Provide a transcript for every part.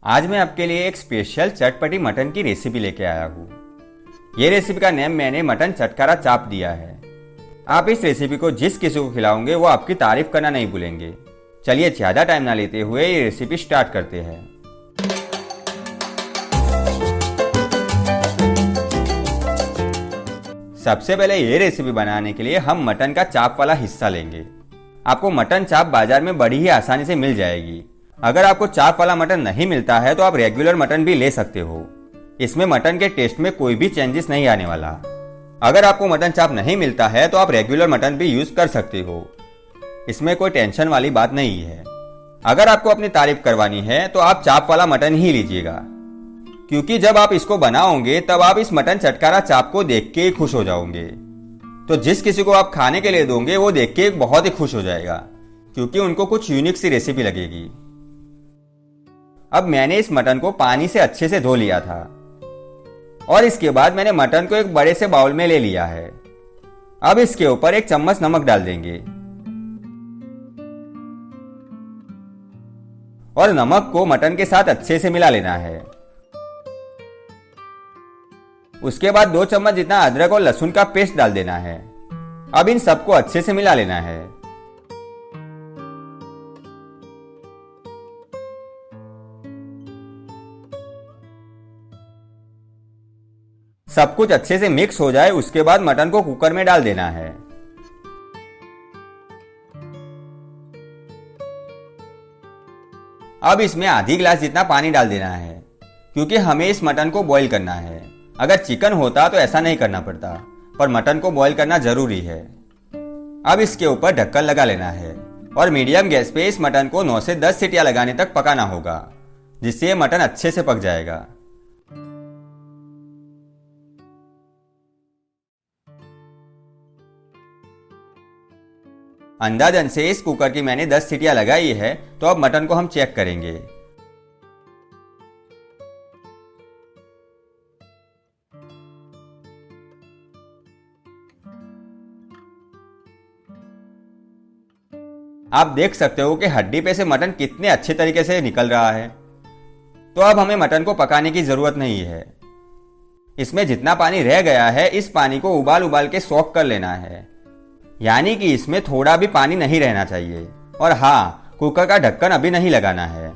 आज मैं आपके लिए एक स्पेशल चटपटी मटन की रेसिपी लेके आया हूँ। ये रेसिपी का नेम मैंने मटन चटकारा चाप दिया है। आप इस रेसिपी को जिस किसी को खिलाओगे वो आपकी तारीफ करना नहीं भूलेंगे। चलिए ज़्यादा टाइम ना लेते हुए ये रेसिपी स्टार्ट करते हैं। सबसे पहले ये रेसिपी बनाने के लिए हम मटन का चाप वाला हिस्सा लेंगे। आपको मटन चाप बाजार में बड़ी ही आसानी से मिल जाएगी। अगर आपको चाप वाला मटन नहीं मिलता है तो आप रेगुलर मटन भी ले सकते हो। इसमें मटन के टेस्ट में कोई भी चेंजेस नहीं आने वाला। अगर आपको मटन चाप नहीं मिलता है तो आप रेगुलर मटन भी यूज कर सकते हो। इसमें कोई टेंशन वाली बात नहीं है। अगर आपको अपनी तारीफ करवानी है तो आप चाप वाला मटन ही लीजिएगा, क्योंकि जब आप इसको बनाओगे तब आप इस मटन चटकारा चाप को देख के ही खुश हो जाओगे। तो जिस किसी को आप खाने के लिए दोगे वो देख के बहुत ही खुश हो जाएगा, क्योंकि उनको कुछ यूनिक सी रेसिपी लगेगी। अब मैंने इस मटन को पानी से अच्छे से धो लिया था और इसके बाद मैंने मटन को एक बड़े से बाउल में ले लिया है। अब इसके ऊपर 1 चम्मच नमक डाल देंगे और नमक को मटन के साथ अच्छे से मिला लेना है। उसके बाद 2 चम्मच जितना अदरक और लहसुन का पेस्ट डाल देना है। अब इन सबको अच्छे से मिला लेना है। सब कुछ अच्छे से मिक्स हो जाए उसके बाद मटन को कुकर में डाल देना है। अब इसमें आधी गिलास जितना पानी डाल देना है, क्योंकि हमें इस मटन को बॉईल करना है। अगर चिकन होता तो ऐसा नहीं करना पड़ता, पर मटन को बॉईल करना जरूरी है। अब इसके ऊपर ढक्कन लगा लेना है और मीडियम गैस पे इस मटन को 9 से 10 सीटियां लगाने तक पकाना होगा, जिससे ये मटन अच्छे से पक जाएगा। अंदाजन से इस कुकर की मैंने 10 सीटियां लगाई है, तो अब मटन को हम चेक करेंगे। आप देख सकते हो कि हड्डी पे से मटन कितने अच्छे तरीके से निकल रहा है। तो अब हमें मटन को पकाने की जरूरत नहीं है। इसमें जितना पानी रह गया है इस पानी को उबाल उबाल के सोख कर लेना है, यानी कि इसमें थोड़ा भी पानी नहीं रहना चाहिए। और हाँ, कुकर का ढक्कन अभी नहीं लगाना है,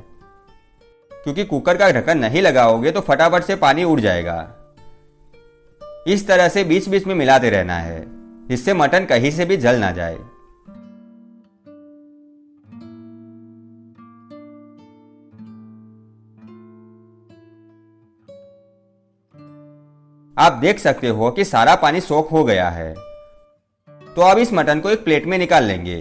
क्योंकि कुकर का ढक्कन नहीं लगाओगे तो फटाफट से पानी उड़ जाएगा। इस तरह से बीच बीच में मिलाते रहना है, जिससे मटन कहीं से भी जल ना जाए। आप देख सकते हो कि सारा पानी सोख हो गया है। तो अब इस मटन को एक प्लेट में निकाल लेंगे।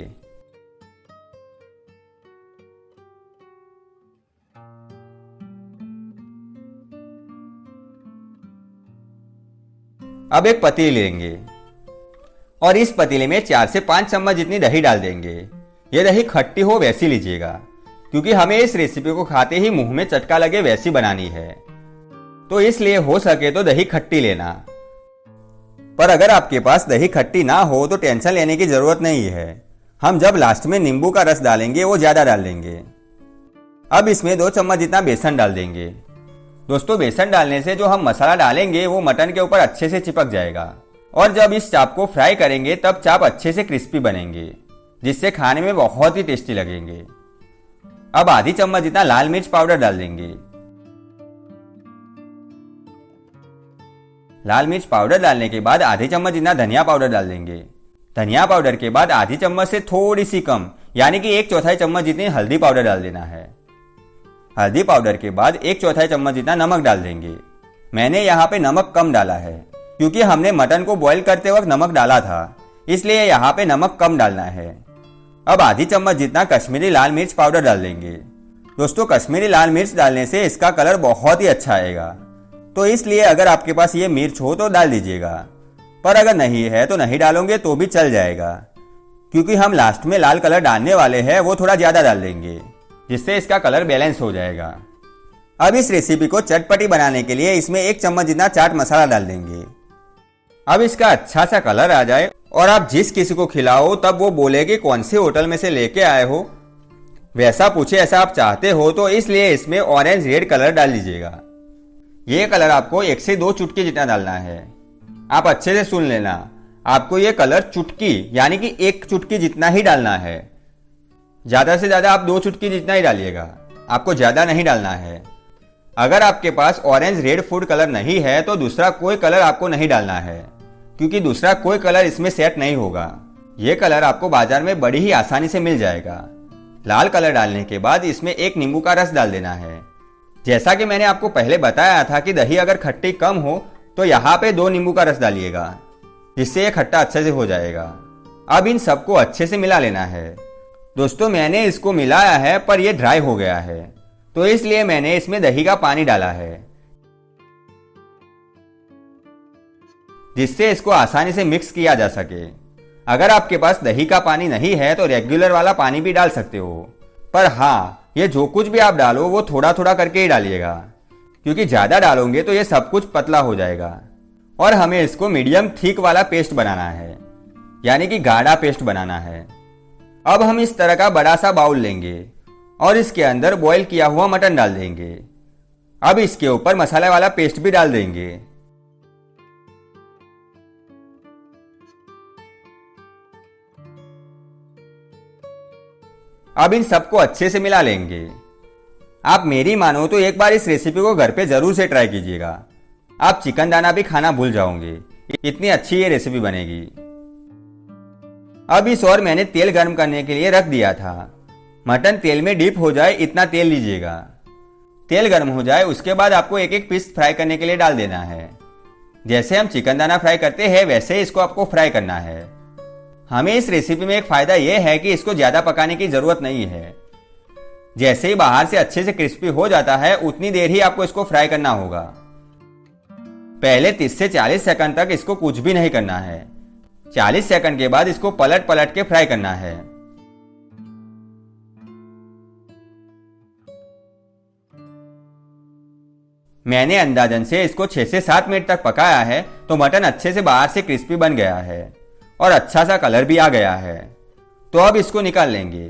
अब एक पतीली लेंगे और इस पतीले में 4 से 5 चम्मच जितनी दही डाल देंगे। ये दही खट्टी हो वैसी लीजिएगा, क्योंकि हमें इस रेसिपी को खाते ही मुंह में चटका लगे वैसी बनानी है। तो इसलिए हो सके तो दही खट्टी लेना, पर अगर आपके पास दही खट्टी ना हो तो टेंशन लेने की जरूरत नहीं है। हम जब लास्ट में नींबू का रस डालेंगे वो ज्यादा डाल देंगे। अब इसमें 2 चम्मच जितना बेसन डाल देंगे। दोस्तों, बेसन डालने से जो हम मसाला डालेंगे वो मटन के ऊपर अच्छे से चिपक जाएगा, और जब इस चाप को फ्राई करेंगे तब चाप अच्छे से क्रिस्पी बनेंगे, जिससे खाने में बहुत ही टेस्टी लगेंगे। अब आधी चम्मच जितना लाल मिर्च पाउडर डाल देंगे। लाल मिर्च पाउडर डालने के बाद आधी चम्मच जितना धनिया पाउडर डाल देंगे। धनिया पाउडर के बाद आधी चम्मच से थोड़ी सी कम, यानी कि 1/4 चम्मच जितनी हल्दी पाउडर डाल देना है। हल्दी पाउडर के बाद 1/4 चम्मच जितना नमक डाल देंगे। मैंने यहाँ पे नमक कम डाला है, क्योंकि हमने मटन को बॉईल करते वक्त नमक डाला था, इसलिए यहाँ पे नमक कम डालना है। अब आधी चम्मच जितना कश्मीरी लाल मिर्च पाउडर डाल देंगे। दोस्तों, कश्मीरी लाल मिर्च डालने से इसका कलर बहुत ही अच्छा आएगा, तो इसलिए अगर आपके पास ये मिर्च हो तो डाल दीजिएगा, पर अगर नहीं है तो नहीं डालोगे तो भी चल जाएगा, क्योंकि हम लास्ट में लाल कलर डालने वाले हैं, वो थोड़ा ज्यादा डाल देंगे, जिससे इसका कलर बैलेंस हो जाएगा। अब इस रेसिपी को चटपटी बनाने के लिए इसमें 1 चम्मच जितना चाट मसाला डाल देंगे। अब इसका अच्छा सा कलर आ जाए और आप जिस किसी को खिलाओ तब वो बोले कि कौन से होटल में से लेके आए हो, वैसा पूछे ऐसा आप चाहते हो तो इसलिए इसमें ऑरेंज रेड कलर डाल लीजिएगा। ये कलर आपको 1 से 2 चुटकी जितना डालना है। आप अच्छे से सुन लेना, आपको ये कलर चुटकी यानी कि 1 चुटकी जितना ही डालना है। ज्यादा से ज्यादा आप 2 चुटकी जितना ही डालिएगा, आपको ज्यादा नहीं डालना है। अगर आपके पास ऑरेंज रेड फूड कलर नहीं है तो दूसरा कोई कलर आपको नहीं डालना है, क्योंकि दूसरा कोई कलर इसमें सेट नहीं होगा। ये कलर आपको बाजार में बड़ी ही आसानी से मिल जाएगा। लाल कलर डालने के बाद इसमें 1 नींबू का रस डाल देना है। जैसा कि मैंने आपको पहले बताया था कि दही अगर खट्टी कम हो तो यहाँ पे 2 नींबू का रस डालिएगा, जिससे ये खट्टा अच्छे से हो जाएगा। अब इन सबको अच्छे से मिला लेना है। दोस्तों मैंने इसको मिलाया है पर यह ड्राई हो गया है, तो इसलिए मैंने इसमें दही का पानी डाला है, जिससे इसको आसानी से मिक्स किया जा सके। अगर आपके पास दही का पानी नहीं है तो रेगुलर वाला पानी भी डाल सकते हो, पर हाँ ये जो कुछ भी आप डालो वो थोड़ा थोड़ा करके ही डालिएगा, क्योंकि ज्यादा डालोगे तो ये सब कुछ पतला हो जाएगा। और हमें इसको मीडियम थिक वाला पेस्ट बनाना है, यानी कि गाढ़ा पेस्ट बनाना है। अब हम इस तरह का बड़ा सा बाउल लेंगे और इसके अंदर बॉईल किया हुआ मटन डाल देंगे। अब इसके ऊपर मसाला वाला पेस्ट भी डाल देंगे। अब इन सबको अच्छे से मिला लेंगे। आप मेरी मानो तो एक बार इस रेसिपी को घर पे जरूर से ट्राई कीजिएगा। आप चिकन दाना भी खाना भूल जाओगे, इतनी अच्छी ये रेसिपी बनेगी। अब इस ओर मैंने तेल गर्म करने के लिए रख दिया था। मटन तेल में डीप हो जाए इतना तेल लीजिएगा। तेल गर्म हो जाए उसके बाद आपको एक एक पीस फ्राई करने के लिए डाल देना है। जैसे हम चिकन दाना फ्राई करते हैं वैसे इसको आपको फ्राई करना है। हमें इस रेसिपी में एक फायदा यह है कि इसको ज्यादा पकाने की जरूरत नहीं है। जैसे ही बाहर से अच्छे से क्रिस्पी हो जाता है उतनी देर ही आपको इसको फ्राई करना होगा। पहले 30 से 40 सेकंड तक इसको कुछ भी नहीं करना है। 40 सेकंड के बाद इसको पलट पलट के फ्राई करना है। मैंने अंदाजन से इसको 6 से 7 मिनट तक पकाया है तो मटन अच्छे से बाहर से क्रिस्पी बन गया है और अच्छा सा कलर भी आ गया है। तो अब इसको निकाल लेंगे।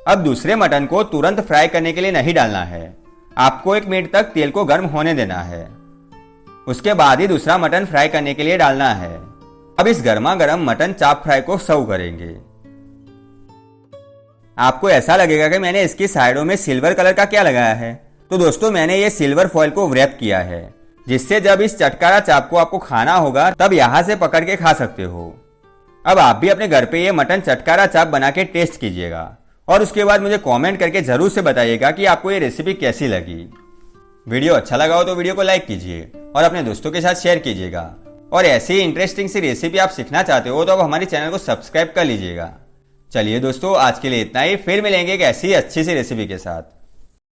अब दूसरे मटन को तुरंत फ्राई करने के लिए नहीं डालना है। आपको 1 मिनट तक तेल को गर्म होने देना है, उसके बाद ही दूसरा मटन फ्राई करने के लिए डालना है। अब इस गर्मा गर्म मटन चाप फ्राई को सर्व करेंगे। आपको ऐसा लगेगा कि मैंने इसकी साइडों में सिल्वर कलर का क्या लगाया है, तो दोस्तों मैंने ये सिल्वर फॉइल को व्रैप किया है, जिससे जब इस चटकारा चाप को आपको खाना होगा तब यहां से पकड़ के खा सकते हो। अब आप भी अपने घर पे ये मटन चटकारा चाप बना के टेस्ट कीजिएगा और उसके बाद मुझे कमेंट करके जरूर से बताइएगा कि आपको ये रेसिपी कैसी लगी। वीडियो अच्छा लगा हो तो वीडियो को लाइक कीजिए और अपने दोस्तों के साथ शेयर कीजिएगा। और ऐसी ही इंटरेस्टिंग सी रेसिपी आप सीखना चाहते हो तो आप हमारे चैनल को सब्सक्राइब कर लीजिएगा। चलिए दोस्तों आज के लिए इतना ही, फिर मिलेंगे एक ऐसी अच्छी सी रेसिपी के साथ।